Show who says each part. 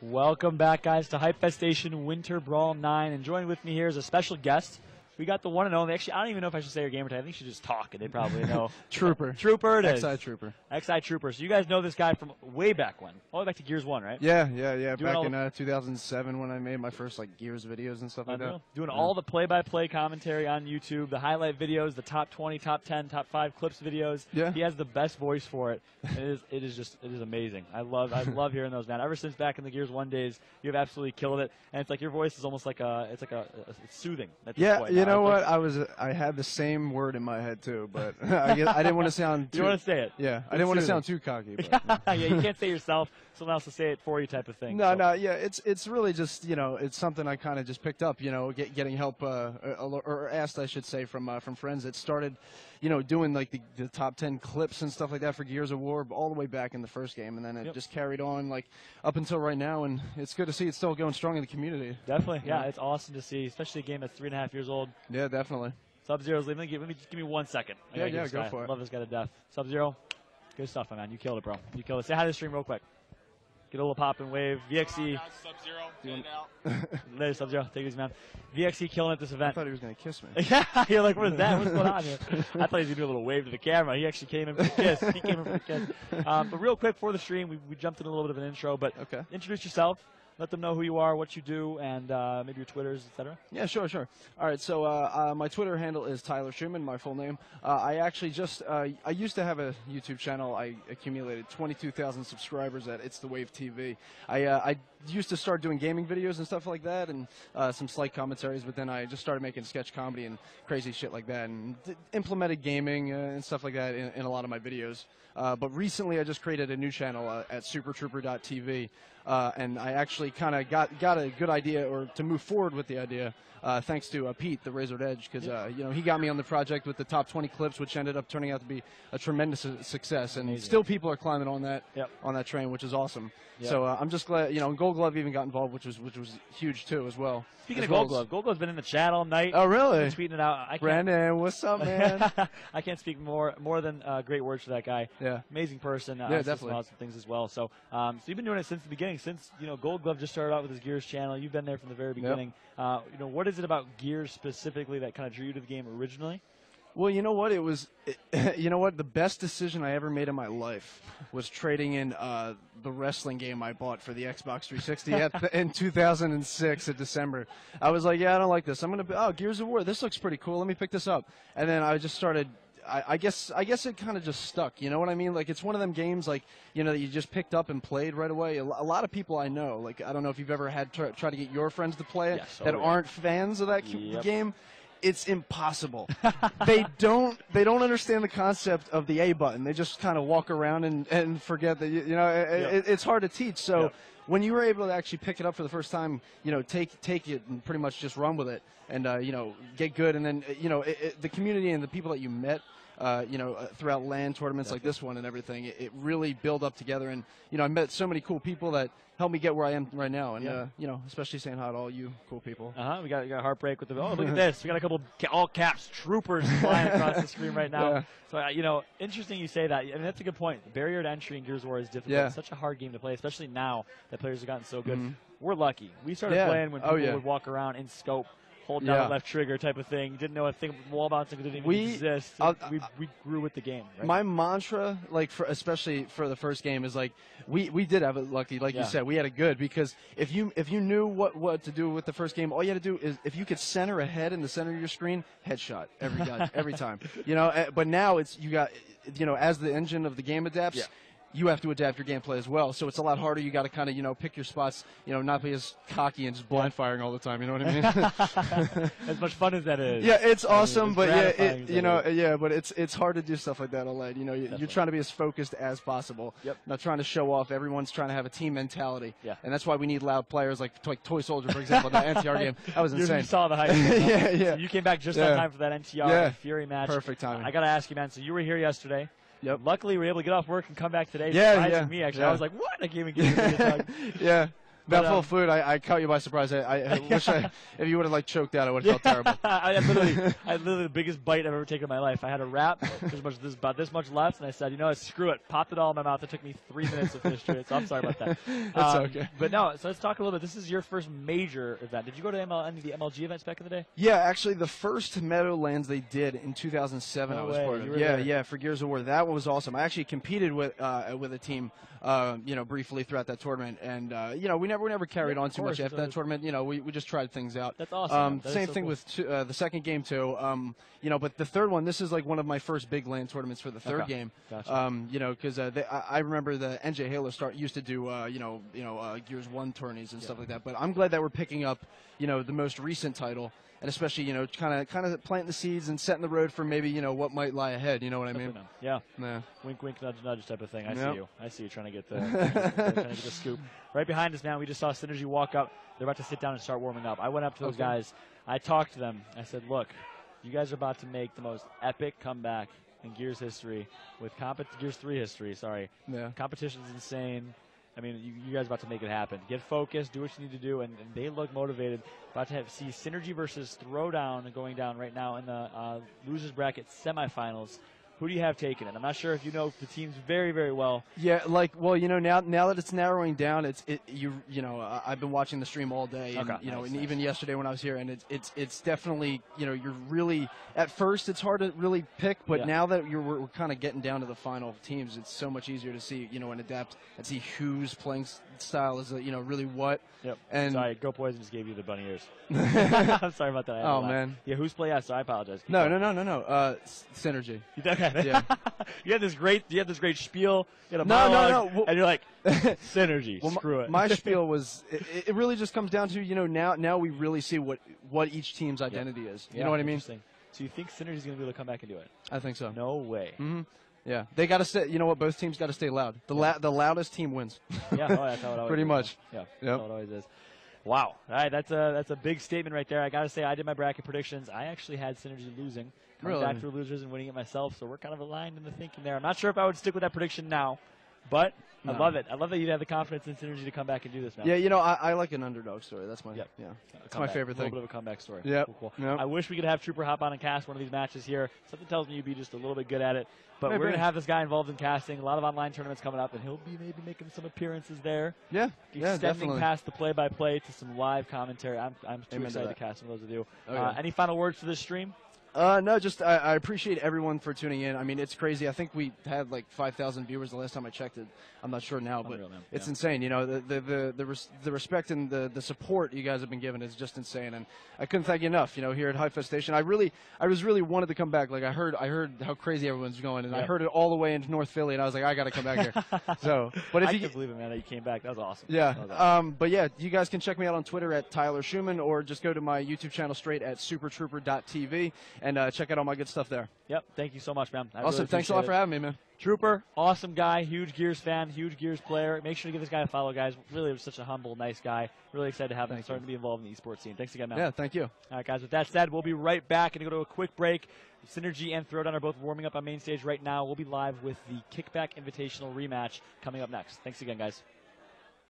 Speaker 1: Welcome back, guys, to Hypefestation Winter Brawl 9. And joining with me here is a special guest. We got the one and only. Actually, I don't even know if I should say her gamer tag. I think she should just talk, and they probably know.
Speaker 2: Trooper.
Speaker 1: Trooper it is.
Speaker 2: XI Trooper.
Speaker 1: XI Trooper. So you guys know this guy from way back when. All the way back to Gears 1, right?
Speaker 2: Yeah.
Speaker 1: Doing
Speaker 2: back in 2007 when I made my first Gears videos and stuff like that.
Speaker 1: Doing all the play-by-play commentary on YouTube, the highlight videos, the top 20, top 10, top 5 clips videos.
Speaker 2: Yeah.
Speaker 1: He has the best voice for it. It is amazing. I love hearing those, man. Ever since back in the Gears 1 days, you have absolutely killed it. And it's like your voice is almost like it's soothing at this point.
Speaker 2: You know what? I had the same word in my head too, but I didn't want to sound too...
Speaker 1: You want to say it?
Speaker 2: Yeah. I didn't want to sound too cocky. But,
Speaker 1: yeah, you can't say it yourself. Someone else will say it for you type of thing.
Speaker 2: No, yeah. It's really just, it's something I kind of just picked up, getting help, or asked, I should say, from friends that started, doing the top 10 clips and stuff like that for Gears of War all the way back in the first game. And then it just carried on up until right now. And it's good to see it's still going strong in the community.
Speaker 1: Definitely. Yeah, it's awesome to see, especially a game that's 3.5 years old.
Speaker 2: Yeah, definitely.
Speaker 1: Sub-Zero's leaving. Give me 1 second.
Speaker 2: Yeah, go for it.
Speaker 1: I love this guy to death. Sub-Zero, good stuff, my man. You killed it, bro. You killed it. Say hi to the stream real quick. Get a little pop and wave. VXE.
Speaker 3: Sub-Zero.
Speaker 1: Later, Sub-Zero. Take it easy, man. VXE killing at this event.
Speaker 2: I thought he was going to kiss me.
Speaker 1: Yeah, you're like, what is that? What's going on here? I thought he was going to do a little wave to the camera. He actually came in for a kiss. He came in for a kiss. But real quick for the stream, we jumped in a little bit of an intro, but introduce yourself. Let them know who you are, what you do, and maybe your Twitters, etc.
Speaker 2: Yeah, sure. All right, so my Twitter handle is Tyler Schumann, my full name. I actually I used to have a YouTube channel. I accumulated 22,000 subscribers at It's The Wave TV. I used to start doing gaming videos and stuff like that, and some slight commentaries, but then I just started making sketch comedy and crazy shit like that, and implemented gaming and stuff like that in a lot of my videos. But recently I just created a new channel at supertrooper.tv. And I actually kind of got a good idea, or to move forward with the idea, thanks to Pete, the Razored Edge, because he got me on the project with the top 20 clips, which ended up turning out to be a tremendous success, and still people are climbing on that train, which is awesome. So I'm just glad, Gold Glove even got involved, which was huge too as well.
Speaker 1: Speaking of Gold Glove's been in the chat all night.
Speaker 2: Oh really?
Speaker 1: Tweeting it out.
Speaker 2: Brandon, what's up, man?
Speaker 1: I can't speak more than great words for that guy.
Speaker 2: Yeah,
Speaker 1: amazing person.
Speaker 2: Yeah, definitely.
Speaker 1: Awesome things as well. So, so you've been doing it since the beginning. Since Gold Glove just started out with his Gears channel, you've been there from the very beginning. What is it about Gears specifically that kind of drew you to the game originally?
Speaker 2: Well, you know what? The best decision I ever made in my life was trading in the wrestling game I bought for the Xbox 360 in 2006 in December. I was like, yeah, I don't like this. I'm going to, Gears of War, this looks pretty cool. Let me pick this up. And then I just started, I guess it kind of just stuck. You know what I mean? It's one of them games, that you just picked up and played right away. A lot of people I know, I don't know if you've ever had try to get your friends to play it that aren't fans of that game. It's impossible. They don't understand the concept of the A button. They just kind of walk around and forget that it's hard to teach. So when you were able to actually pick it up for the first time, take it and pretty much just run with it and get good, and then the community and the people that you met throughout LAN tournaments like this one and everything, it really built up together. And I met so many cool people that helped me get where I am right now, and especially saying hi to all you cool people.
Speaker 1: We got Heartbreak with the look at this. We got a couple all caps troopers flying across the screen right now. So interesting you say that. I mean, that's a good point. The barrier to entry in Gears of War is difficult. It's such a hard game to play, especially now that players have gotten so good. We're lucky. We started playing when people would walk around in scope, hold down the left trigger type of thing. Didn't know a thing wall bouncing didn't even exist. We grew with the game. Right?
Speaker 2: My mantra, especially for the first game, is we did have it lucky, you said. We had it good because if you knew what to do with the first game, all you had to do is if you could center a head in the center of your screen, headshot every time. But now it's as the engine of the game adapts. You have to adapt your gameplay as well, so it's a lot harder. You got to kind of pick your spots, not be as cocky and just blind firing all the time. You know what I mean?
Speaker 1: As much fun as that is.
Speaker 2: Yeah, it's awesome, but but it's hard to do stuff like that all night. You're trying to be as focused as possible. Not trying to show off. Everyone's trying to have a team mentality. And that's why we need loud players like Toy Soldier, for example, that NTR game. That was insane.
Speaker 1: You saw the hype. So you came back just on time for that NTR Fury match.
Speaker 2: Perfect timing.
Speaker 1: I got to ask you, man. So you were here yesterday. Luckily, we were able to get off work and come back today.
Speaker 2: Yeah.
Speaker 1: Me, actually. I was like, what? I can't even get you.
Speaker 2: That full food, I caught you by surprise. I wish if you would have like choked out, I would have felt terrible.
Speaker 1: I had literally the biggest bite I've ever taken in my life. I had a wrap. There's about this much left, and I said, you know what, screw it. Popped it all in my mouth. It took me 3 minutes to finish it, so I'm sorry about that.
Speaker 2: That's okay.
Speaker 1: But no, so let's talk a little bit. This is your first major event. Did you go to any of the MLG events back in the day?
Speaker 2: Yeah, actually, the first Meadowlands they did in 2007, I was part of. Yeah, for Gears of War. That one was awesome. I actually competed with a team, briefly throughout that tournament, and we never carried on too much after that tournament. We just tried things out.
Speaker 1: That's awesome.
Speaker 2: Same thing with the second game too. But the third one, this is like one of my first big LAN tournaments for the third game.
Speaker 1: Gotcha.
Speaker 2: Because I remember the NJ Halo used to do Gears 1 tourneys and stuff like that. But I'm glad that we're picking up the most recent title. And especially, kind of planting the seeds and setting the road for maybe, what might lie ahead. You know what I mean?
Speaker 1: Yeah. Wink, wink, nudge, nudge type of thing. I see you. I see you trying to get the scoop. Right behind us now, we just saw Synergy walk up. They're about to sit down and start warming up. I went up to those guys. I talked to them. I said, look, you guys are about to make the most epic comeback in Gears history with Gears 3 history. Sorry.
Speaker 2: Yeah.
Speaker 1: Competition's insane. I mean, you guys are about to make it happen. Get focused, do what you need to do, and they look motivated. About to see Synergy versus Throwdown going down right now in the losers bracket semifinals. Who do you have taking it? I'm not sure if you know the teams very, very well.
Speaker 2: Yeah, now that it's narrowing down, I've been watching the stream all day, and
Speaker 1: nice.
Speaker 2: Even yesterday when I was here, and it's definitely you're really at first it's hard to really pick, but now that we're kind of getting down to the final teams, it's so much easier to see and adapt and see whose playing style is really what.
Speaker 1: Yep.
Speaker 2: And
Speaker 1: sorry, Go Poison just gave you the bunny ears. I'm sorry about that.
Speaker 2: Oh man.
Speaker 1: Yeah, who's play? Yeah, so I apologize.
Speaker 2: No. Synergy.
Speaker 1: Okay.
Speaker 2: Yeah.
Speaker 1: You had this great spiel. You had a
Speaker 2: No.
Speaker 1: monologue,
Speaker 2: Well,
Speaker 1: and you're like, Synergy.
Speaker 2: Well,
Speaker 1: screw it.
Speaker 2: My spiel was it really just comes down to now we really see what each team's identity is. You know what I mean?
Speaker 1: So you think Synergy's going to be able to come back and do it?
Speaker 2: I think so.
Speaker 1: No way.
Speaker 2: Mm-hmm. Yeah, they got to stay. You know what? Both teams got to stay loud. The loudest team wins.
Speaker 1: Yeah, that's how it always
Speaker 2: pretty
Speaker 1: is.
Speaker 2: much.
Speaker 1: Yeah, that's how it always is. Wow. All right, that's a big statement right there. I got to say, I did my bracket predictions. I actually had Synergy losing, coming back through losers and winning it myself. So we're kind of aligned in the thinking there. I'm not sure if I would stick with that prediction now, but I love it. I love that you have the confidence in Synergy to come back and do this now.
Speaker 2: Yeah, I like an underdog story. That's my that's my favorite thing.
Speaker 1: A little bit of a comeback story.
Speaker 2: Yeah.
Speaker 1: Cool. I wish we could have Trooper hop on and cast one of these matches here. Something tells me you'd be just a little bit good at it. But we're going to have this guy involved in casting. A lot of online tournaments coming up, and he'll be maybe making some appearances there.
Speaker 2: Yeah,
Speaker 1: extending past the play-by-play to some live commentary. I'm too excited to cast some of those with you. Any final words for this stream?
Speaker 2: No, just I appreciate everyone for tuning in. I mean, it's crazy. I think we had like 5,000 viewers the last time I checked it. I'm not sure now, but it's insane. The respect and the support you guys have been giving is just insane, and I couldn't thank you enough. Here at Hypefestation, I was really wanted to come back. Like I heard how crazy everyone's going, and I heard it all the way into North Philly, and I was like, I got to come back here. So, but if
Speaker 1: I
Speaker 2: you
Speaker 1: can't believe it, man, that you came back. That was awesome.
Speaker 2: Yeah. That was awesome. But yeah, you guys can check me out on Twitter at Tyler Schumann, or just go to my YouTube channel straight at supertrooper.tv and check out all my good stuff there.
Speaker 1: Yep. Thank you so much, man.
Speaker 2: Awesome. Thanks a lot for having me, man.
Speaker 1: Trooper, awesome guy, huge Gears fan, huge Gears player. Make sure to give this guy a follow, guys. Really, was such a humble, nice guy. Really excited to have him starting to be involved in the esports scene. Thanks again, man.
Speaker 2: Yeah, thank you.
Speaker 1: All right, guys. With that said, we'll be right back and go to a quick break. Synergy and Throwdown are both warming up on main stage right now. We'll be live with the Kickback Invitational rematch coming up next. Thanks again, guys.